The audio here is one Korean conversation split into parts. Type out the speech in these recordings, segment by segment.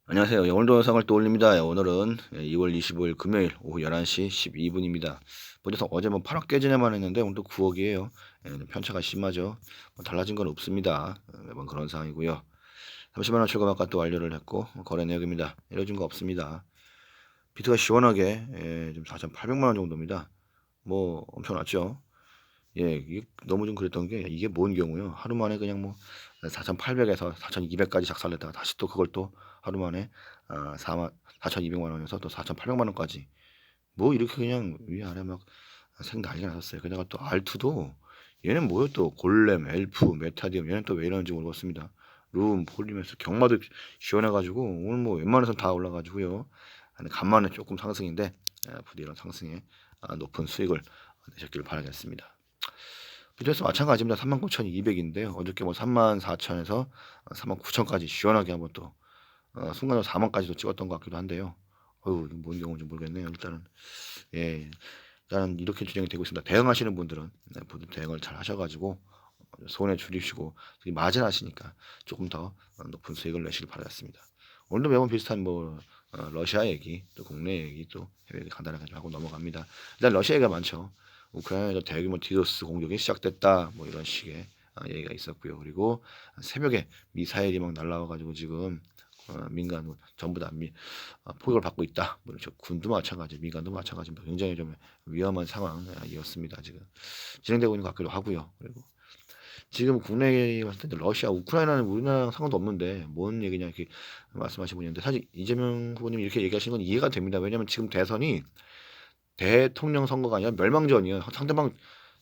안녕하세요. 오늘도 영상을 또 올립니다. 오늘은 2월 25일 금요일 오후 11시 12분입니다. 어제서 어제 뭐 8억 깨지네만 했는데 오늘도 9억이에요. 편차가 심하죠. 뭐 달라진 건 없습니다. 매번 그런 상황이고요. 30만 원 출금 아까 또 완료를 했고 거래 내역입니다. 이뤄진 거 없습니다. 비트가 시원하게 지금 4,800만 원 정도입니다. 뭐 엄청났죠. 이게 너무 좀 그랬던 게 이게 뭔 경우요. 하루 만에 그냥 뭐 4,800에서 4,200까지 작살냈다가 다시 또 그걸 또 하루 만에 4,200만 원에서 또 4,800만 원까지 뭐 이렇게 그냥 위아래 막 생난리가 났었어요. 게다가 또 R2도 얘는 뭐예요? 또 골렘, 엘프, 메타디움 얘는 또 왜 이러는지 모르겠습니다. 룸, 폴리메스, 경마도 시원해가지고 오늘 뭐 웬만해서는 다 올라가지고요. 간만에 조금 상승인데 부디 이런 상승에 높은 수익을 내셨기를 바라겠습니다. 비트에서 마찬가지입니다. 39,200인데요. 어저께 뭐 34,000에서 39,000까지 시원하게 한번 또 순간적으로 4만까지도 찍었던 것 같기도 한데요. 어휴, 뭔 경우인지 모르겠네요. 일단은 이렇게 진행이 되고 있습니다. 대응하시는 분들은 모두 대응을 잘 하셔가지고 손해 줄이시고 마진 하시니까 조금 더 높은 수익을 내시길 바라겠습니다. 오늘도 매번 비슷한 뭐 러시아 얘기, 또 국내 얘기, 또 해외 얘기 간단하게 하고 넘어갑니다. 일단 러시아 얘기가 많죠. 우크라이나에서 대규모 디도스 공격이 시작됐다, 뭐 이런 식의 얘기가 있었고요. 그리고 새벽에 미사일이 막 날라와가지고 지금 민간 전부 다 포격을 받고 있다. 뭐 군도 마찬가지, 민간도 마찬가지입니다. 굉장히 좀 위험한 상황이었습니다. 지금 진행되고 있는 것 같기도 하고요. 그리고 지금 국내에 봤을 때 러시아, 우크라이나는 우리나라랑 상관도 없는데 뭔 얘기냐 이렇게 말씀하신 분이 있는데 사실 이재명 후보님이 이렇게 얘기하시는 건 이해가 됩니다. 왜냐하면 지금 대선이 대통령 선거가 아니라 멸망전이에요. 상대방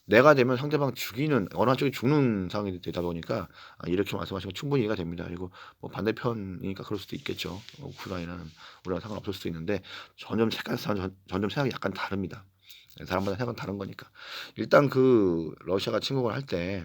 내가 되면 상대방 죽이는 어느 한쪽이 죽는 상황이 되다 보니까 이렇게 말씀하시면 충분히 이해가 됩니다. 그리고 뭐 반대편이니까 그럴 수도 있겠죠. 우크라이나는 우리랑 상관없을 수도 있는데 점점 생각이 약간 다릅니다. 사람마다 생각은 다른 거니까. 일단 그 러시아가 침공을 할 때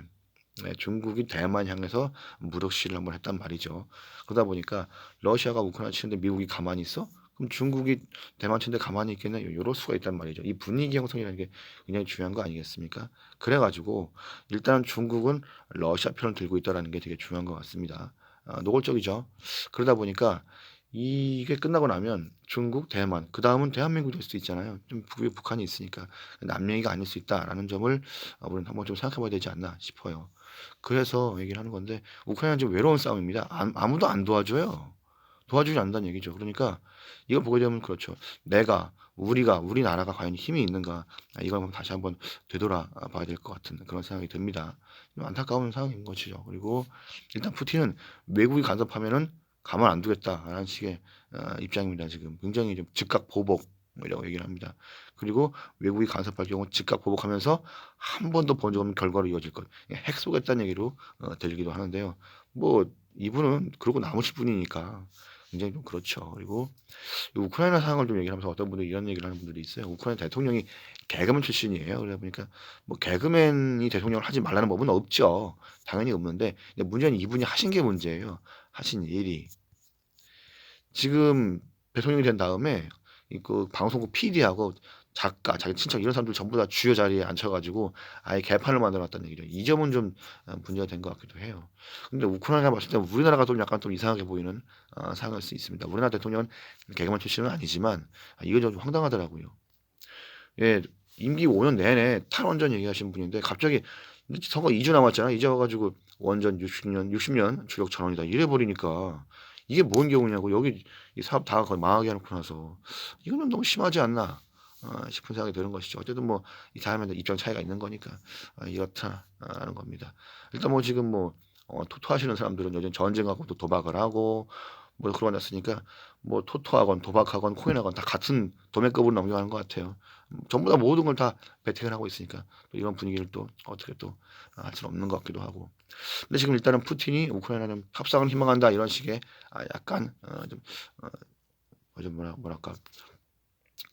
중국이 대만 향해서 무력 시위를 한번 했단 말이죠. 그러다 보니까 러시아가 우크라이나 치는데 미국이 가만히 있어? 그럼 중국이 대만 치는데 가만히 있겠냐? 이럴 수가 있단 말이죠. 이 분위기 형성이라는 게 굉장히 중요한 거 아니겠습니까? 그래가지고 일단 중국은 러시아 편을 들고 있다는 게 되게 중요한 것 같습니다. 노골적이죠. 그러다 보니까 이게 끝나고 나면 중국, 대만, 그 다음은 대한민국이 될 수도 있잖아요. 좀 북한이 있으니까 남명이가 아닐 수 있다라는 점을 우리는 한번 좀 생각해봐야 되지 않나 싶어요. 그래서 얘기를 하는 건데 우크라이나는 지금 외로운 싸움입니다. 아무도 안 도와줘요. 도와주지 않는다는 얘기죠. 그러니까 이걸 보게 되면 그렇죠. 우리나라가 과연 힘이 있는가 이걸 한번 다시 한번 되돌아봐야 될 것 같은 그런 생각이 듭니다. 좀 안타까운 상황인 것이죠. 그리고 일단 푸틴은 외국이 간섭하면은 가만 안 두겠다라는 식의 입장입니다. 지금 굉장히 좀 즉각 보복이라고 얘기를 합니다. 그리고 외국이 간섭할 경우 즉각 보복하면서 한 번도 본 적 없는 결과로 이어질 것. 핵 쏘겠다는 얘기로 들리기도 하는데요. 뭐 이분은 그러고 남으실 분이니까 굉장히 좀 그렇죠. 그리고 우크라이나 상황을 좀 얘기하면서 어떤 분들이 이런 얘기를 하는 분들이 있어요. 우크라이나 대통령이 개그맨 출신이에요. 그러다 보니까 뭐 개그맨이 대통령을 하지 말라는 법은 없죠. 당연히 없는데 문제는 이분이 하신 게 문제예요. 하신 일이 지금 대통령이 된 다음에 그 방송국 PD하고 작가, 자기 친척 이런 사람들 전부 다 주요 자리에 앉혀가지고 아예 개판을 만들어놨다는 얘기죠. 이 점은 좀 문제가 된 것 같기도 해요. 근데 우크라이나 봤을 때 우리나라가 좀 약간 좀 이상하게 보이는 상황일 수 있습니다. 우리나라 대통령은 개그맨 출신은 아니지만 이게 좀 황당하더라고요. 예, 임기 5년 내내 탈원전 얘기하시는 분인데 갑자기 선거 2주 남았잖아. 이제 와가지고 원전 60년 주력 전원이다 이래 버리니까 이게 뭔 경우냐고 여기 이 사업 다 거의 망하게 해놓고 나서 이거는 너무 심하지 않나 싶은 생각이 드는 것이죠. 어쨌든 뭐 이 사람의 입장 차이가 있는 거니까 이렇다라는 겁니다. 일단 뭐 지금 뭐 토토하시는 사람들은 요즘 전쟁하고 또 도박을 하고 뭐 그러고 났으니까 뭐 토토하건 도박하건 코인하건 다 같은 도매급으로 넘겨가는 것 같아요. 전부 다 모든 걸 다 베팅을 하고 있으니까 또 이런 분위기를 또 어떻게 또 할 수는 없는 것 같기도 하고. 근데 지금 일단은 푸틴이 우크라이나는 협상을 희망한다 이런 식의 약간 좀 뭐랄까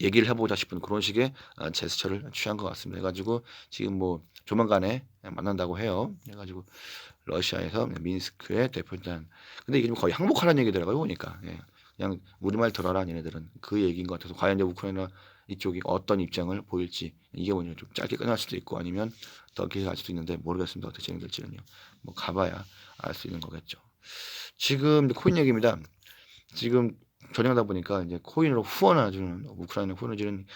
얘기를 해보자 싶은 그런 식의 제스처를 취한 것 같습니다. 해가지고 지금 뭐 조만간에 만난다고 해요. 해가지고 러시아에서 미인스크의 대표단. 근데 이게 좀 거의 항복하라는 얘기더라고요 보니까. 예. 그냥 우리말 들어라 얘네들은 그 얘기인 것 같아서 과연 이제 우크라이나 이쪽이 어떤 입장을 보일지 이게 뭐냐 좀 짧게 끝날 수도 있고 아니면 더 길게 갈 수도 있는데 모르겠습니다. 어떻게 진행될지는요. 뭐 가봐야 알 수 있는 거겠죠. 지금 코인 얘기입니다. 지금 전쟁하다 보니까 이제 코인으로 후원을 주는 우크라이나 후원을 주는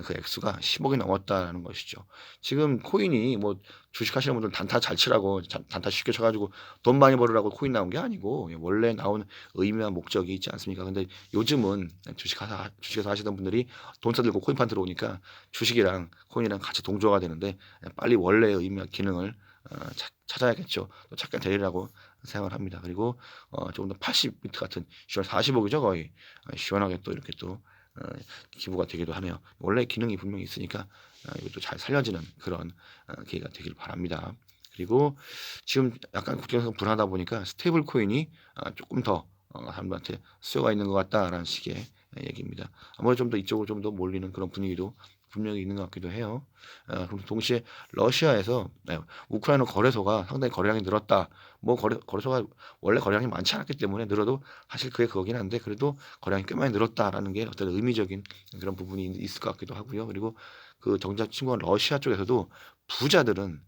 그 액수가 10억이 넘었다라는 것이죠. 지금 코인이 뭐 주식하시는 분들 단타 잘 치라고 단타 쉽게 쳐 가지고 돈 많이 벌으라고 코인 나온 게 아니고 원래 나온 의미와 목적이 있지 않습니까? 근데 요즘은 주식에서 하시던 분들이 돈 써들고 코인판 들어오니까 주식이랑 코인이랑 같이 동조가 되는데 빨리 원래의 의미와 기능을 찾아야겠죠. 또 찾게 되리라고 생각을 합니다. 그리고 조금 더 80비트 같은 시원 40억이죠 거의. 시원하게 또 이렇게 또 기부가 되기도 하네요. 원래 기능이 분명히 있으니까 이것도 잘 살려지는 그런 기회가 되길 바랍니다. 그리고 지금 약간 국제상 불안하다 보니까 스테이블 코인이 조금 더 사람들한테 수요가 있는 것 같다라는 식의 얘기입니다. 아무래도 좀 더 이쪽으로 좀 더 몰리는 그런 분위기도 분명히 있는 것 같기도 해요. 그럼 동시에 러시아에서 우크라이나 거래소가 상당히 거래량이 늘었다. 뭐 거래소가 원래 거래량이 많지 않았기 때문에 늘어도 사실 그게 그거긴 한데 그래도 거래량이 꽤 많이 늘었다라는 게 어떤 의미적인 그런 부분이 있을 것 같기도 하고요. 그리고 그 정작 친구한 러시아 쪽에서도 부자들은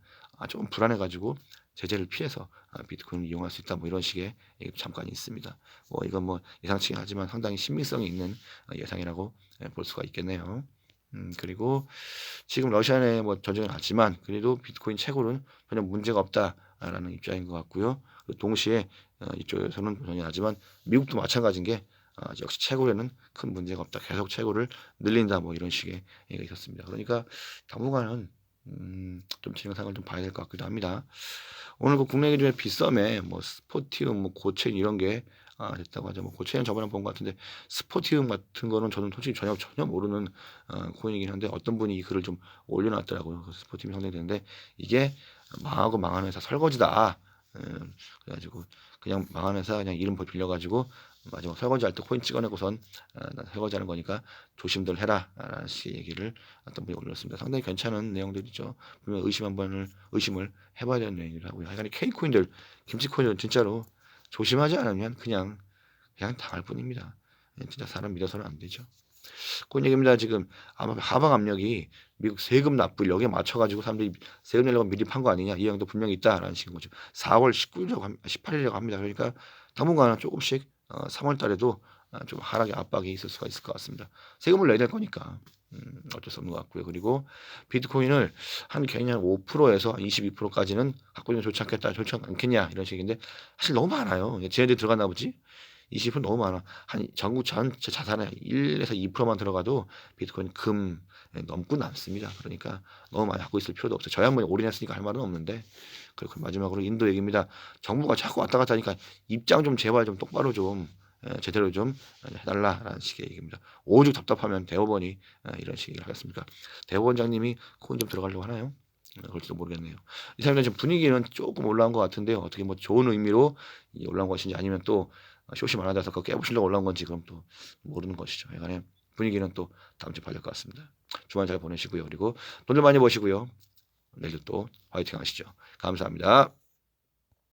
조금 불안해가지고 제재를 피해서 비트코인을 이용할 수 있다 뭐 이런 식의 얘기도 잠깐 있습니다. 뭐 이건 뭐 예상치긴 하지만 상당히 신빙성이 있는 예상이라고 볼 수가 있겠네요. 그리고 지금 러시아 내에 뭐 전쟁을 하지만 그래도 비트코인 채굴은 전혀 문제가 없다라는 입장인 것 같고요. 동시에 이쪽에서는 전혀 하지만 미국도 마찬가지인 게 역시 채굴에는 큰 문제가 없다. 계속 채굴을 늘린다 뭐 이런 식의 얘기가 있었습니다. 그러니까 당분간은 좀 진행상을 좀 봐야 될 것 같기도 합니다. 오늘 그 국내 기준의 빗썸에 뭐 스포티움, 뭐 고체인 이런 게 됐다고 하죠. 뭐 고체는 저번에 본 것 같은데 스포티움 같은 거는 저는 솔직히 전혀 모르는 코인이긴 한데 어떤 분이 이 글을 좀 올려놨더라고요. 그 스포티움이 상당되는데 이게 망하고 망한 회사 설거지다. 그래가지고 그냥 망한 회사 그냥 이름 빌려가지고 마지막 설거지할 때 코인 찍어내고선 나 설거지하는 거니까 조심들 해라 라는 식의 얘기를 어떤 분이 올렸습니다. 상당히 괜찮은 내용들이죠. 분명 의심을 해봐야 되는 내용이라고요. 하여간 K코인들, 김치코인들 진짜로 조심하지 않으면 그냥 당할 뿐입니다. 진짜 사람 믿어서는 안 되죠. 그런 얘기입니다. 지금 아마 하방 압력이 미국 세금 납부일 여기에 맞춰가지고 사람들이 세금 내려고 미리 판 거 아니냐 이 영향도 분명히 있다라는 식인 거죠. 4월 19일이라고 18일이라고 합니다. 그러니까 당분간은 조금씩 3월 달에도 좀 하락의 압박이 있을 수가 있을 것 같습니다. 세금을 내야 될 거니까 어쩔 수 없는 것 같고요. 그리고 비트코인을 한 개인이 한 5%에서 22%까지는 갖고 있는 좋지 않겠다, 좋지 않겠냐 이런 식인데 사실 너무 많아요. 쟤네들이 들어갔나 보지? 20은 너무 많아. 한 전국 전체 자산의 1에서 2%만 들어가도 비트코인 금 넘고 남습니다. 그러니까 너무 많이 갖고 있을 필요도 없어요. 저야 뭐 올인했으니까 할 말은 없는데. 그리고 마지막으로 인도 얘기입니다. 정부가 자꾸 왔다 갔다 하니까 입장 좀 제발 좀 똑바로 좀 제대로 좀 해달라라는 식의 얘기입니다. 오죽 답답하면 대법원이 이런 식으로 하겠습니까? 대법원장님이 코인 좀 들어가려고 하나요? 그럴지도 모르겠네요. 이 사람들 지금 분위기는 조금 올라온 것 같은데요. 어떻게 뭐 좋은 의미로 올라온 것인지 아니면 또 쇼시 많아져서 그거 깨부시려고 올라온 건지 그럼 또 모르는 것이죠. 약간의 분위기는 또 다음 주에 봐야 될 것 같습니다. 주말 잘 보내시고요. 그리고 돈을 많이 버시고요. 내일도 또 화이팅 하시죠. 감사합니다.